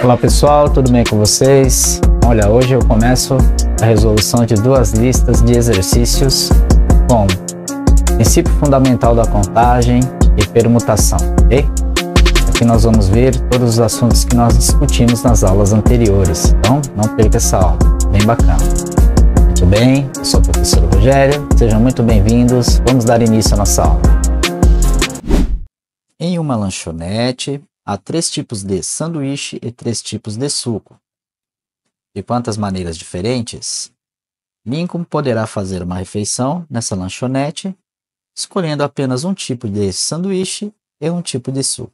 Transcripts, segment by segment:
Olá pessoal, tudo bem com vocês? Olha, hoje eu começo a resolução de duas listas de exercícios com princípio fundamental da contagem e permutação, ok? Aqui nós vamos ver todos os assuntos que nós discutimos nas aulas anteriores, então não perca essa aula, bem bacana. Muito bem, eu sou o professor Rogério, sejam muito bem-vindos, vamos dar início à nossa aula. Em uma lanchonete, há 3 tipos de sanduíche e 3 tipos de suco. De quantas maneiras diferentes? Lincoln poderá fazer uma refeição nessa lanchonete, escolhendo apenas um tipo de sanduíche e um tipo de suco.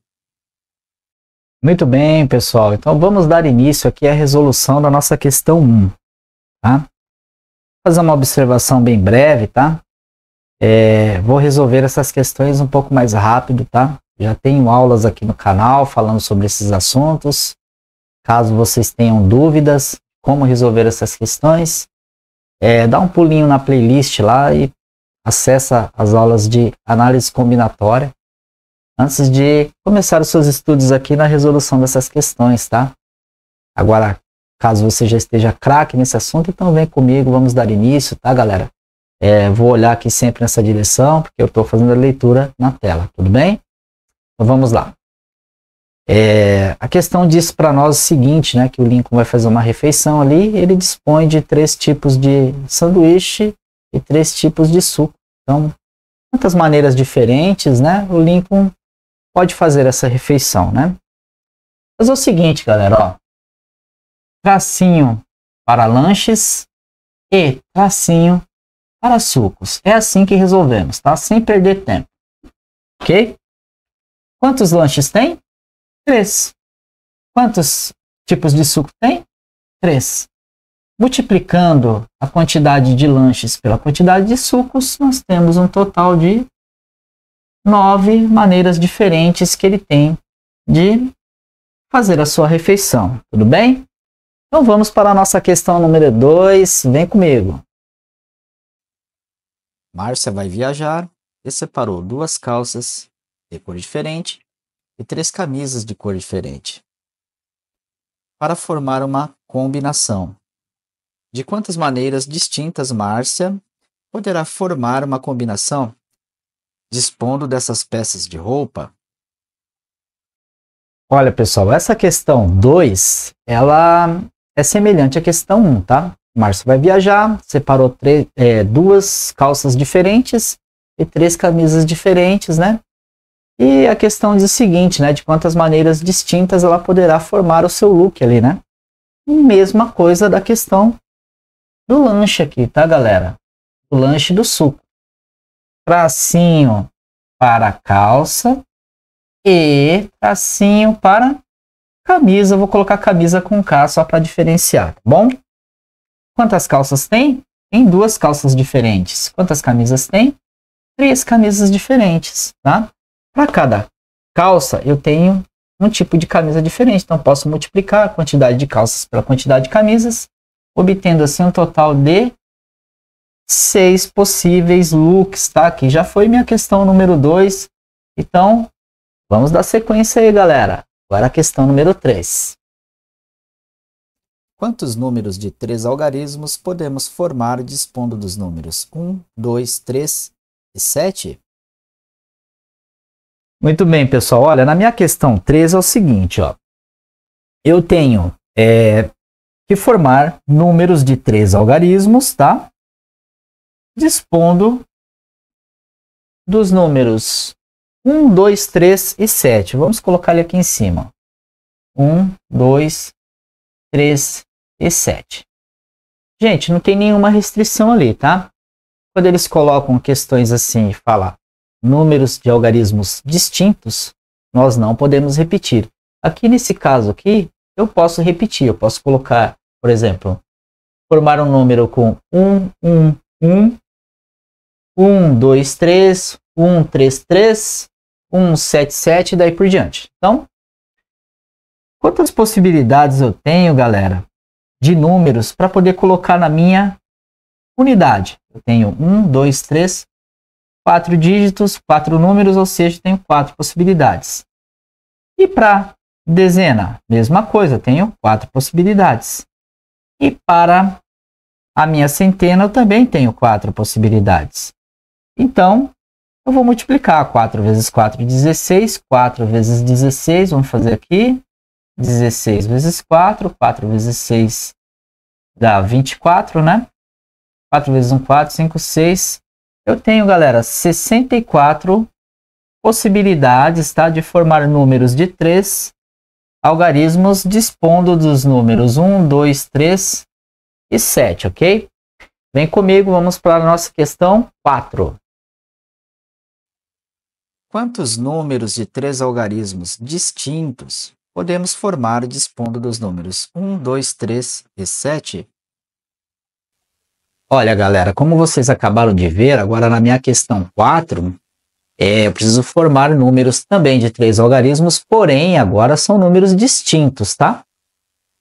Muito bem, pessoal. Então vamos dar início aqui à resolução da nossa questão 1. Tá? Vou fazer uma observação bem breve, tá? Vou resolver essas questões um pouco mais rápido, tá? Já tenho aulas aqui no canal falando sobre esses assuntos. Caso vocês tenham dúvidas como resolver essas questões, dá um pulinho na playlist lá e acessa as aulas de análise combinatória antes de começar os seus estudos aqui na resolução dessas questões, tá? Agora, caso você já esteja craque nesse assunto, então vem comigo, vamos dar início, tá, galera? Vou olhar aqui sempre nessa direção, porque eu estou fazendo a leitura na tela, tudo bem? Então vamos lá. A questão diz para nós o seguinte, né, que o Lincoln vai fazer uma refeição ali, ele dispõe de 3 tipos de sanduíche e 3 tipos de suco. Então, quantas maneiras diferentes, né, o Lincoln pode fazer essa refeição, né? Fazer o seguinte, galera, ó, tracinho para lanches e tracinho para sucos. É assim que resolvemos, tá? Sem perder tempo, ok? Quantos lanches tem? 3. Quantos tipos de suco tem? 3. Multiplicando a quantidade de lanches pela quantidade de sucos, nós temos um total de 9 maneiras diferentes que ele tem de fazer a sua refeição. Tudo bem? Então vamos para a nossa questão número 2. Vem comigo. Márcia vai viajar e separou 2 calças de cor diferente e 3 camisas de cor diferente para formar uma combinação. De quantas maneiras distintas Márcia poderá formar uma combinação dispondo dessas peças de roupa? Olha, pessoal, essa questão 2, ela é semelhante à questão 1, tá? Márcia vai viajar, separou 2 calças diferentes e 3 camisas diferentes, né? E a questão diz o seguinte, né? De quantas maneiras distintas ela poderá formar o seu look ali, né? Mesma coisa da questão do lanche aqui, tá, galera? O lanche do suco. Tracinho para calça e tracinho para camisa. Eu vou colocar camisa com K só para diferenciar, tá bom? Quantas calças tem? Tem 2 calças diferentes. Quantas camisas tem? 3 camisas diferentes, tá? Para cada calça, eu tenho um tipo de camisa diferente. Então, posso multiplicar a quantidade de calças pela quantidade de camisas, obtendo assim um total de 6 possíveis looks, tá? Aqui já foi minha questão número 2. Então, vamos dar sequência aí, galera. Agora a questão número 3. Quantos números de 3 algarismos podemos formar dispondo dos números 1, 2, 3 e 7? Muito bem, pessoal. Olha, na minha questão 3 é o seguinte, ó. Eu tenho que formar números de 3 algarismos, tá? Dispondo dos números 1, 2, 3 e 7. Vamos colocar ele aqui em cima. 1, 2, 3 e 7. Gente, não tem nenhuma restrição ali, tá? Quando eles colocam questões assim e falam números de algarismos distintos, nós não podemos repetir. Aqui nesse caso aqui, eu posso repetir. Eu posso colocar, por exemplo, formar um número com 1, 1, 1, 1, 2, 3, 1, 3, 3, 1, 7, 7 e daí por diante. Então, quantas possibilidades eu tenho, galera, de números para poder colocar na minha unidade? Eu tenho 1, 2, 3, 4 dígitos, 4 números, ou seja, tenho 4 possibilidades. E para dezena, mesma coisa, eu tenho 4 possibilidades. E para a minha centena, eu também tenho 4 possibilidades. Então, eu vou multiplicar 4 vezes 4, 16. 4 vezes 16, vamos fazer aqui. 16 vezes 4, 4 vezes 6 dá 24, né? 4 vezes 1, 4, 5, 6. Eu tenho, galera, 64 possibilidades, tá? De formar números de 3 algarismos, dispondo dos números 1, 2, 3 e 7, ok? Vem comigo, vamos para a nossa questão 4. Quantos números de 3 algarismos distintos podemos formar dispondo dos números 1, 2, 3 e 7? Olha, galera, como vocês acabaram de ver, agora na minha questão 4, eu preciso formar números também de 3 algarismos, porém agora são números distintos, tá?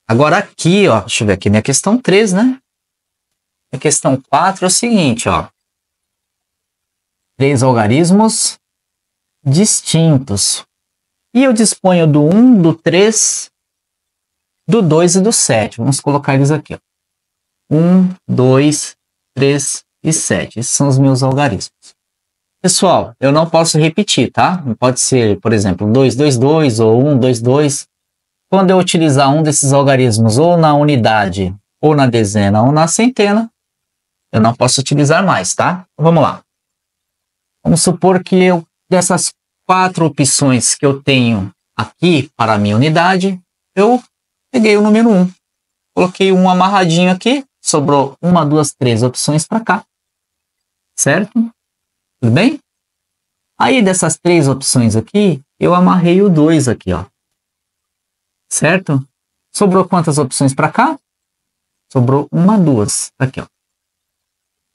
Agora aqui, ó, deixa eu ver aqui, minha questão 3, né? Minha questão 4 é o seguinte, ó. 3 algarismos distintos. E eu disponho do 1, do 3, do 2 e do 7. Vamos colocar eles aqui, ó. 1, 2, 3 e 7. Esses são os meus algarismos. Pessoal, eu não posso repetir, tá? Não pode ser, por exemplo, 2, 2, 2 ou 1, 2, 2. Quando eu utilizar um desses algarismos ou na unidade, ou na dezena, ou na centena, eu não posso utilizar mais, tá? Vamos lá. Vamos supor que dessas 4 opções que eu tenho aqui para a minha unidade, eu peguei o número 1. Coloquei um amarradinho aqui, sobrou 1, 2, 3 opções para cá. Certo? Tudo bem? Aí dessas 3 opções aqui, eu amarrei o 2 aqui, ó. Certo? Sobrou quantas opções para cá? Sobrou 1, 2. Aqui, ó.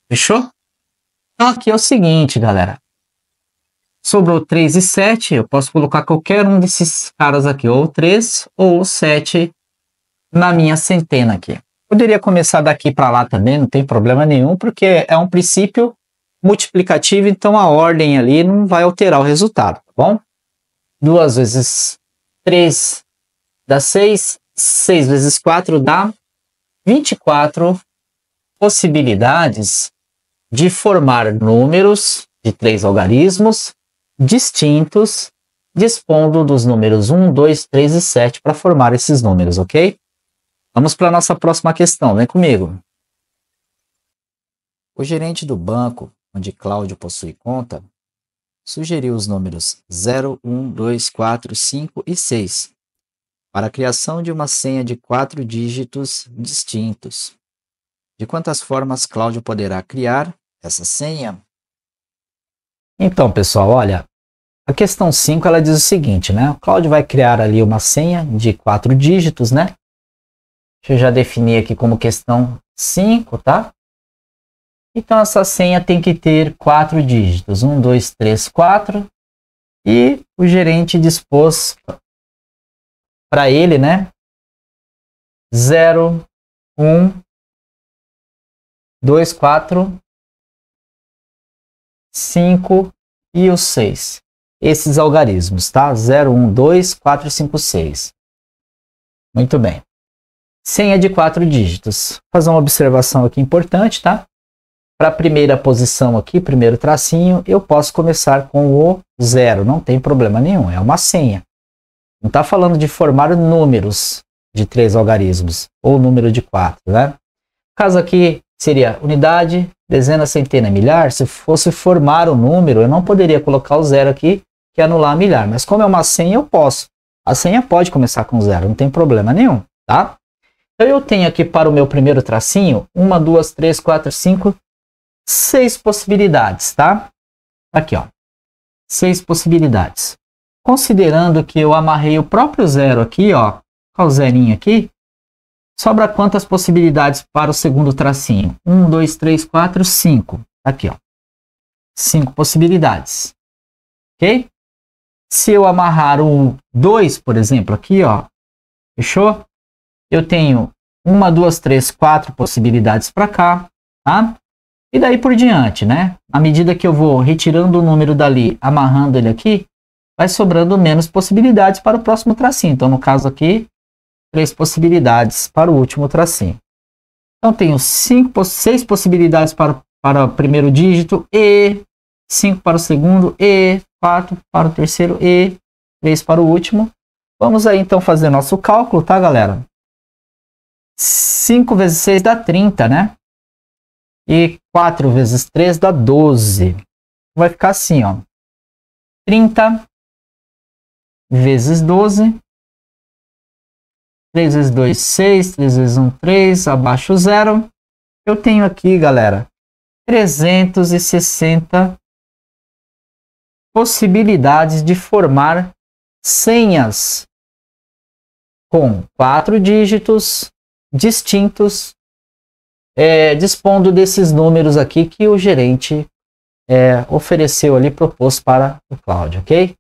Fechou? Então aqui é o seguinte, galera. Sobrou 3 e 7, eu posso colocar qualquer um desses caras aqui, ou 3 ou 7 na minha centena aqui. Poderia começar daqui para lá também, não tem problema nenhum, porque é um princípio multiplicativo, então a ordem ali não vai alterar o resultado, tá bom? 2 vezes 3 dá 6, 6 vezes 4 dá 24 possibilidades de formar números de 3 algarismos distintos, dispondo dos números 1, 2, 3 e 7 para formar esses números, ok? Vamos para a nossa próxima questão, vem comigo. O gerente do banco, onde Cláudio possui conta, sugeriu os números 0, 1, 2, 4, 5 e 6 para a criação de uma senha de 4 dígitos distintos. De quantas formas Cláudio poderá criar essa senha? Então, pessoal, olha, a questão 5 ela diz o seguinte, né? O Cláudio vai criar ali uma senha de 4 dígitos, né? Deixa eu já definir aqui como questão 5, tá? Então, essa senha tem que ter 4 dígitos. 1, 2, 3, 4. E o gerente dispôs para ele, né? 0, 1, 2, 4, 5 e o 6. Esses algarismos, tá? 0, 1, 2, 4, 5, 6. Muito bem. Senha de 4 dígitos. Vou fazer uma observação aqui importante, tá? Para a primeira posição aqui, primeiro tracinho, eu posso começar com o 0. Não tem problema nenhum, é uma senha. Não está falando de formar números de 3 algarismos, ou número de 4, né? No caso aqui seria unidade, dezena, centena, milhar. Se fosse formar o número, eu não poderia colocar o 0 aqui, que é anular milhar. Mas como é uma senha, eu posso. A senha pode começar com 0, não tem problema nenhum, tá? Então eu tenho aqui para o meu primeiro tracinho, 1, 2, 3, 4, 5, 6 possibilidades, tá? Aqui, ó. 6 possibilidades. Considerando que eu amarrei o próprio 0 aqui, ó, com o zerinho aqui, sobra quantas possibilidades para o segundo tracinho? 1, 2, 3, 4, 5. Aqui, ó. 5 possibilidades. Ok? Se eu amarrar o 2, por exemplo, aqui, ó, fechou? Eu tenho 1, 2, 3, 4 possibilidades para cá, tá? E daí por diante, né? À medida que eu vou retirando o número dali, amarrando ele aqui, vai sobrando menos possibilidades para o próximo tracinho. Então, no caso aqui, 3 possibilidades para o último tracinho. Então, tenho 6 possibilidades para o primeiro dígito, e 5 para o segundo, e 4 para o terceiro, e 3 para o último. Vamos aí, então, fazer nosso cálculo, tá, galera? 5 vezes 6 dá 30, né? E 4 vezes 3 dá 12. Vai ficar assim, ó. 30 vezes 12. 3 vezes 2, 6. 3 vezes 1, 3. Abaixo 0. Eu tenho aqui, galera, 360 possibilidades de formar senhas com 4 dígitos distintos, dispondo desses números aqui que o gerente ofereceu ali, propôs para o Cláudio, ok?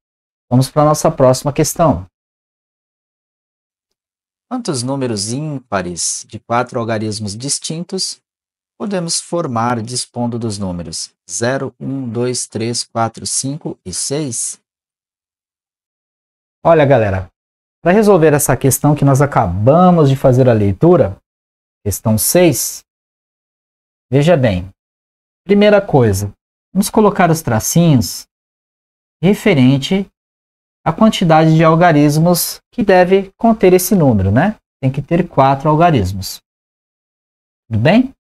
Vamos para a nossa próxima questão. Quantos números ímpares de 4 algarismos distintos podemos formar dispondo dos números 0, 1, 2, 3, 4, 5 e 6? Olha, galera, para resolver essa questão que nós acabamos de fazer a leitura, questão 6, veja bem. Primeira coisa, vamos colocar os tracinhos referente à quantidade de algarismos que deve conter esse número, né? Tem que ter 4 algarismos. Tudo bem?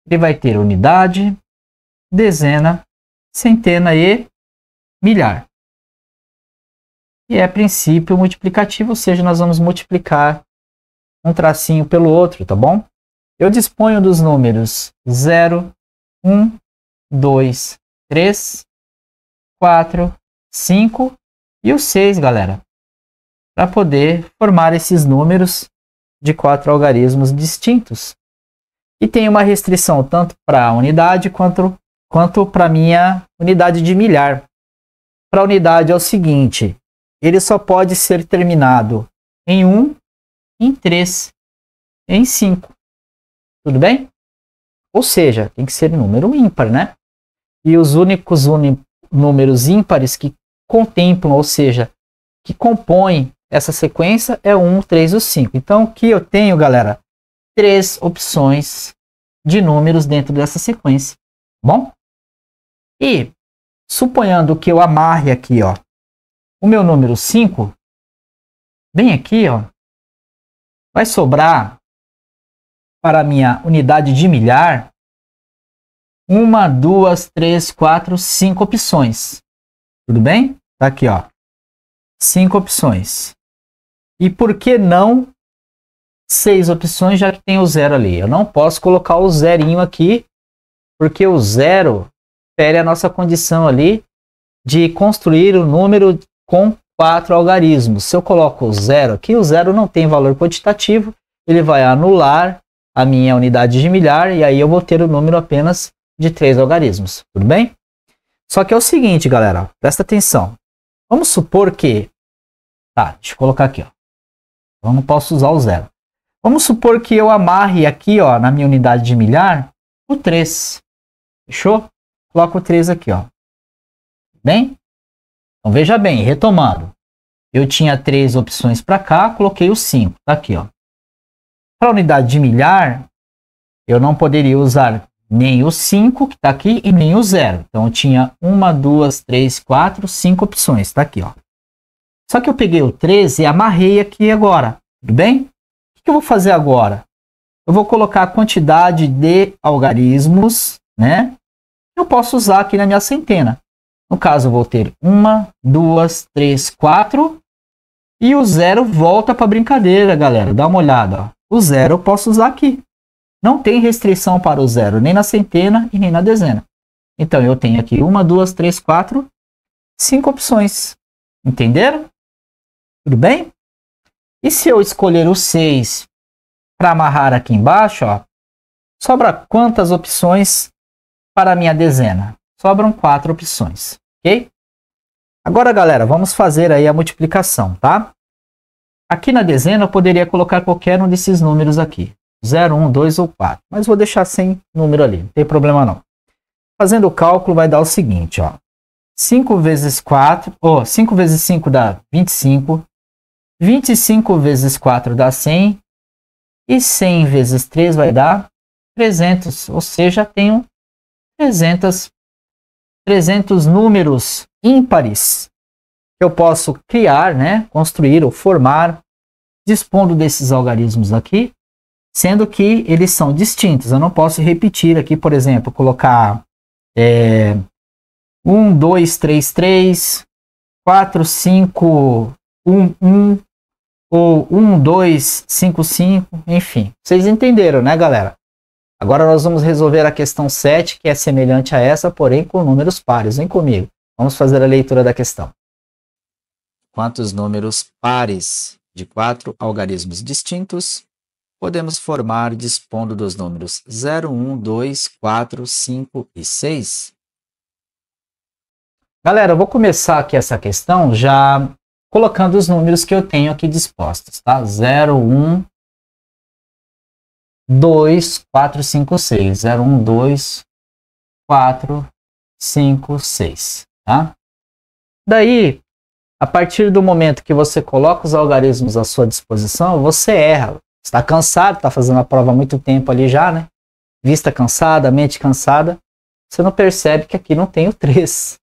Ele vai ter unidade, dezena, centena e milhar. E é princípio multiplicativo, ou seja, nós vamos multiplicar um tracinho pelo outro, tá bom? Eu disponho dos números 0, 1, 2, 3, 4, 5 e o 6, galera, para poder formar esses números de 4 algarismos distintos. E tem uma restrição tanto para a unidade quanto para a minha unidade de milhar. Para a unidade é o seguinte, ele só pode ser terminado em 1, em 3, em 5. Tudo bem? Ou seja, tem que ser número ímpar, né? E os únicos números ímpares que contemplam, ou seja, que compõem essa sequência é o 1, 3 e o 5. Então, aqui eu tenho, galera, 3 opções de números dentro dessa sequência. Bom? E, suponhando que eu amarre aqui, ó, o meu número 5, bem aqui, ó, vai sobrar para a minha unidade de milhar 1, 2, 3, 4, 5 opções. Tudo bem? Tá aqui, ó. 5 opções. E por que não 6 opções, já que tem o 0 ali? Eu não posso colocar o zerinho aqui, porque o 0 fere a nossa condição ali de construir o número com 4 algarismos. Se eu coloco o 0 aqui, o 0 não tem valor quantitativo, ele vai anular a minha unidade de milhar e aí eu vou ter o número apenas de 3 algarismos. Tudo bem? Só que é o seguinte, galera, presta atenção. Vamos supor que... Tá, deixa eu colocar aqui, ó. Eu não posso usar o 0. Vamos supor que eu amarre aqui, ó, na minha unidade de milhar, o 3. Fechou? Coloco o 3 aqui, ó. Bem? Então, veja bem, retomando. Eu tinha 3 opções para cá, coloquei o 5. Tá aqui, ó. Para a unidade de milhar, eu não poderia usar nem o 5, que está aqui, e nem o 0. Então, eu tinha 1, 2, 3, 4, 5 opções. Tá aqui, ó. Só que eu peguei o 3 e amarrei aqui agora. Tudo bem? O que eu vou fazer agora? Eu vou colocar a quantidade de algarismos, né? Eu posso usar aqui na minha centena. No caso, eu vou ter 1, 2, 3, 4. E o 0 volta para a brincadeira, galera. Dá uma olhada, ó. O 0 eu posso usar aqui. Não tem restrição para o 0, nem na centena e nem na dezena. Então, eu tenho aqui 1, 2, 3, 4, 5 opções. Entenderam? Tudo bem? E se eu escolher o 6 para amarrar aqui embaixo, ó, sobra quantas opções para a minha dezena? Sobram 4 opções, ok? Agora, galera, vamos fazer aí a multiplicação, tá? Aqui na dezena eu poderia colocar qualquer um desses números aqui. 0, 1, 2 ou 4. Mas vou deixar sem número ali, não tem problema não. Fazendo o cálculo vai dar o seguinte, ó. 5 vezes 4, 5 vezes 5 dá 25. 25 vezes 4 dá 100. E 100 vezes 3 vai dar 300. Ou seja, tenho 300 números ímpares que eu posso criar, né, construir ou formar, dispondo desses algarismos aqui, sendo que eles são distintos. Eu não posso repetir aqui, por exemplo, colocar 1, 2, 3, 3, 4, 5, 1, 1, ou 1, 2, 5, 5, enfim. Vocês entenderam, né, galera? Agora nós vamos resolver a questão 7, que é semelhante a essa, porém com números pares. Vem comigo. Vamos fazer a leitura da questão. Quantos números pares de 4 algarismos distintos podemos formar dispondo dos números 0, 1, 2, 4, 5 e 6? Galera, eu vou começar aqui essa questão já colocando os números que eu tenho aqui dispostos, tá? 0, 1, 2, 4, 5, 6. 0, 1, 2, 4, 5, 6, tá? Daí, a partir do momento que você coloca os algarismos à sua disposição, você erra. Está cansado, está fazendo a prova há muito tempo ali já, né? Vista cansada, mente cansada. Você não percebe que aqui não tem o 3.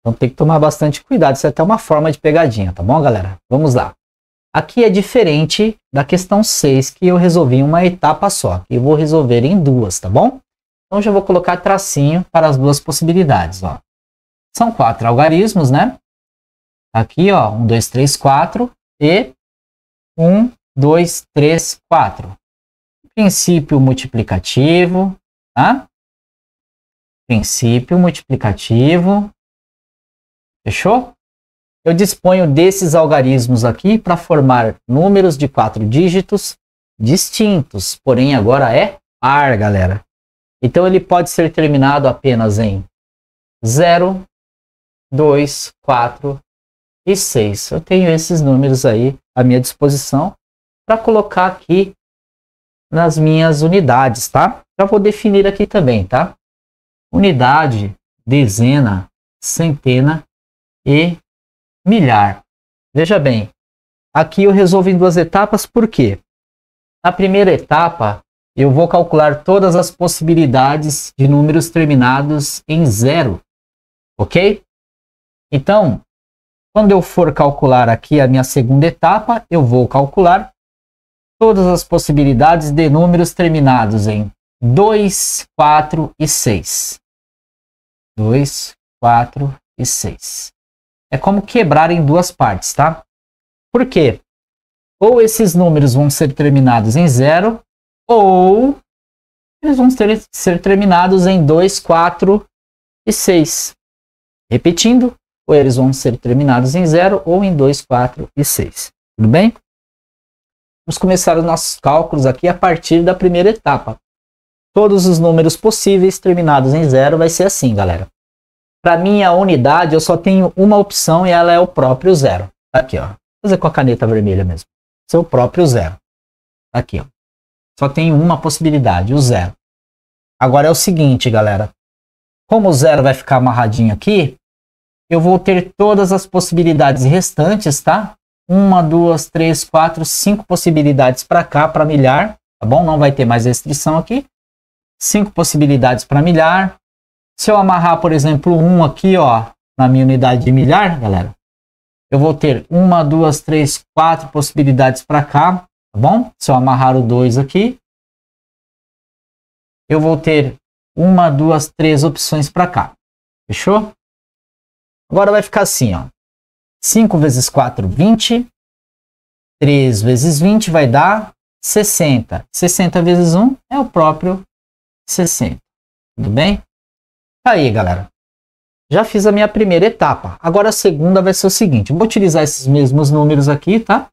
Então tem que tomar bastante cuidado. Isso é até uma forma de pegadinha, tá bom, galera? Vamos lá. Aqui é diferente da questão 6, que eu resolvi em uma etapa só. Eu vou resolver em duas, tá bom? Então já vou colocar tracinho para as duas possibilidades, ó. São 4 algarismos, né? Aqui, ó, 1, 2, 3, 4 e 1, 2, 3, 4. Princípio multiplicativo, tá? Princípio multiplicativo. Fechou? Eu disponho desses algarismos aqui para formar números de 4 dígitos distintos, porém agora é par, galera. Então ele pode ser terminado apenas em 0, 2, 4 e 6. Eu tenho esses números aí à minha disposição para colocar aqui nas minhas unidades, tá? Já vou definir aqui também, tá? Unidade, dezena, centena e milhar. Veja bem, aqui eu resolvo em duas etapas, por quê? Na primeira etapa, eu vou calcular todas as possibilidades de números terminados em 0, ok? Então, quando eu for calcular aqui a minha segunda etapa, eu vou calcular todas as possibilidades de números terminados em 2, 4 e 6. 2, 4 e 6. É como quebrar em duas partes, tá? Por quê? Ou esses números vão ser terminados em 0, ou eles vão ser terminados em 2, 4 e 6. Repetindo, ou eles vão ser terminados em 0 ou em 2, 4 e 6. Tudo bem? Vamos começar os nossos cálculos aqui a partir da primeira etapa. Todos os números possíveis terminados em 0 vai ser assim, galera. Para minha unidade, eu só tenho uma opção e ela é o próprio 0. Aqui, ó. Vou fazer com a caneta vermelha mesmo. Esse é o próprio 0. Aqui, ó. Só tenho uma possibilidade, o 0. Agora é o seguinte, galera. Como o 0 vai ficar amarradinho aqui, eu vou ter todas as possibilidades restantes, tá? 1, 2, 3, 4, 5 possibilidades para cá, para milhar, tá bom? Não vai ter mais restrição aqui. 5 possibilidades para milhar. Se eu amarrar, por exemplo, 1 aqui, ó, na minha unidade de milhar, galera, eu vou ter 1, 2, 3, 4 possibilidades para cá, tá bom? Se eu amarrar o 2 aqui, eu vou ter 1, 2, 3 opções para cá. Fechou? Agora vai ficar assim, ó. 5 vezes 4, 20. 3 vezes 20 vai dar 60. 60 vezes 1 é o próprio 60. Tudo bem? Aí, galera, já fiz a minha primeira etapa. Agora a segunda vai ser o seguinte. Vou utilizar esses mesmos números aqui, tá?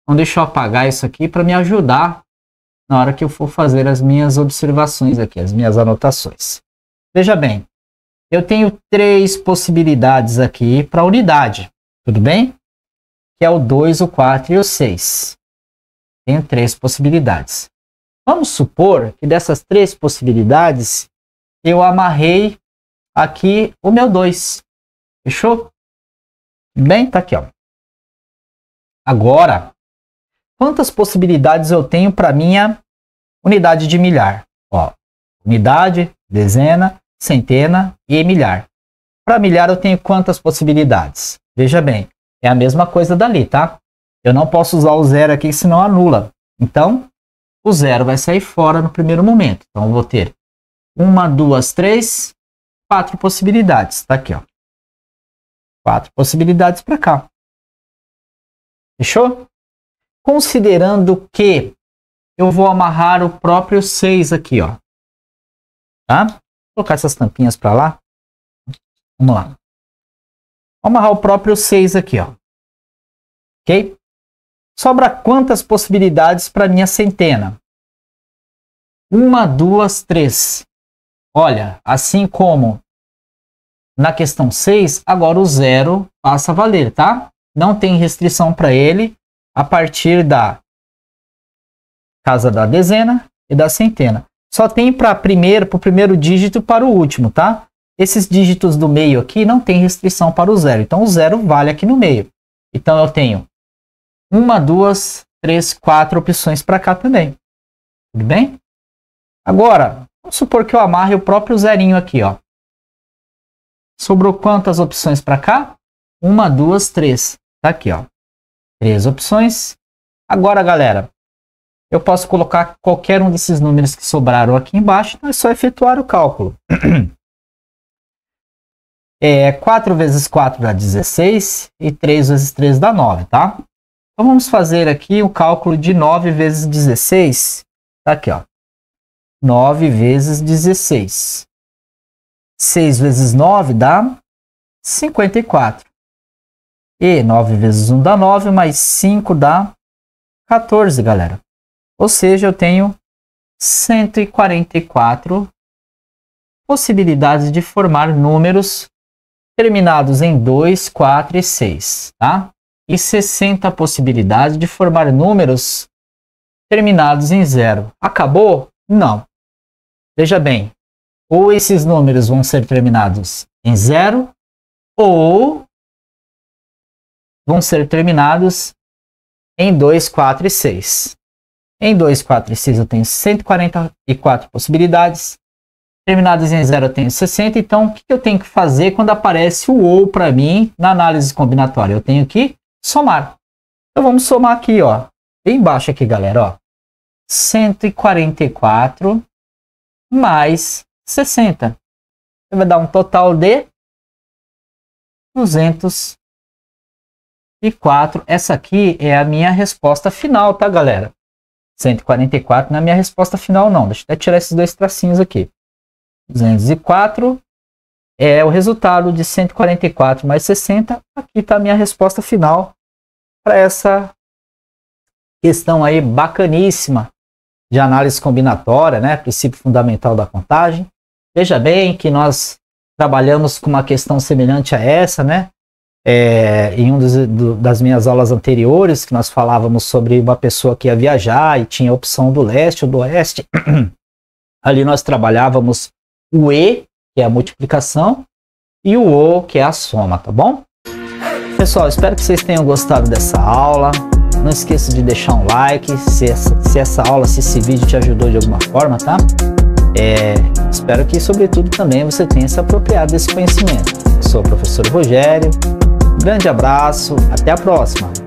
Então deixa eu apagar isso aqui para me ajudar na hora que eu for fazer as minhas observações aqui, as minhas anotações. Veja bem, eu tenho 3 possibilidades aqui para a unidade, tudo bem? Que é o 2, o 4 e o 6. Tenho 3 possibilidades. Vamos supor que dessas 3 possibilidades eu amarrei aqui o meu 2. Fechou? Bem, tá aqui, ó. Agora, quantas possibilidades eu tenho para minha unidade de milhar? Ó, unidade, dezena, centena e milhar. Para milhar eu tenho quantas possibilidades? Veja bem, é a mesma coisa dali, tá? Eu não posso usar o zero aqui, senão anula. Então, o zero vai sair fora no primeiro momento. Então, eu vou ter 1, 2, 3, 4 possibilidades. Tá aqui, ó. 4 possibilidades para cá. Fechou? Considerando que eu vou amarrar o próprio 6 aqui, ó. Tá? Vou colocar essas tampinhas para lá. Vamos lá. Vou amarrar o próprio 6 aqui, ó. Ok? Sobra quantas possibilidades para minha centena? 1, 2, 3. Olha, assim como na questão 6, agora o zero passa a valer, tá? Não tem restrição para ele a partir da casa da dezena e da centena. Só tem para o primeiro dígito e para o último, tá? Esses dígitos do meio aqui não tem restrição para o zero. Então, o zero vale aqui no meio. Então, eu tenho 1, 2, 3, 4 opções para cá também. Tudo bem? Agora, vamos supor que eu amarre o próprio zerinho aqui, ó. Sobrou quantas opções para cá? 1, 2, 3. Tá aqui, ó. 3 opções. Agora, galera, eu posso colocar qualquer um desses números que sobraram aqui embaixo. Então é só efetuar o cálculo. 4 vezes 4 dá 16 e 3 vezes 3 dá 9, tá? Então vamos fazer aqui o cálculo de 9 vezes 16. Tá aqui, ó. 9 vezes 16. 6 vezes 9 dá 54. E 9 vezes 1 dá 9, mais 5 dá 14, galera. Ou seja, eu tenho 144 possibilidades de formar números terminados em 2, 4 e 6, tá? E 60 possibilidades de formar números terminados em 0. Acabou? Não. Veja bem, ou esses números vão ser terminados em 0, ou vão ser terminados em 2, 4 e 6. Em 2, 4 e 6 eu tenho 144 possibilidades. Terminadas em 0 eu tenho 60. Então, o que eu tenho que fazer quando aparece o ou para mim na análise combinatória? Eu tenho que somar. Então, vamos somar aqui, ó. Bem embaixo aqui, galera, ó. 144 mais 60. Vai dar um total de 204. Essa aqui é a minha resposta final, tá, galera? 144 não é a minha resposta final, não. Deixa eu até tirar esses dois tracinhos aqui. 204 é o resultado de 144 mais 60. Aqui está a minha resposta final para essa questão aí bacaníssima de análise combinatória, né? Princípio fundamental da contagem. Veja bem que nós trabalhamos com uma questão semelhante a essa, né? Em das minhas aulas anteriores, que nós falávamos sobre uma pessoa que ia viajar e tinha a opção do leste ou do oeste. Ali nós trabalhávamos o E, que é a multiplicação, e o O, que é a soma, tá bom? Pessoal, espero que vocês tenham gostado dessa aula. Não esqueça de deixar um like se essa aula, se esse vídeo te ajudou de alguma forma, tá? Espero que, sobretudo, também você tenha se apropriado desse conhecimento. Eu sou o professor Rogério. Um grande abraço, até a próxima!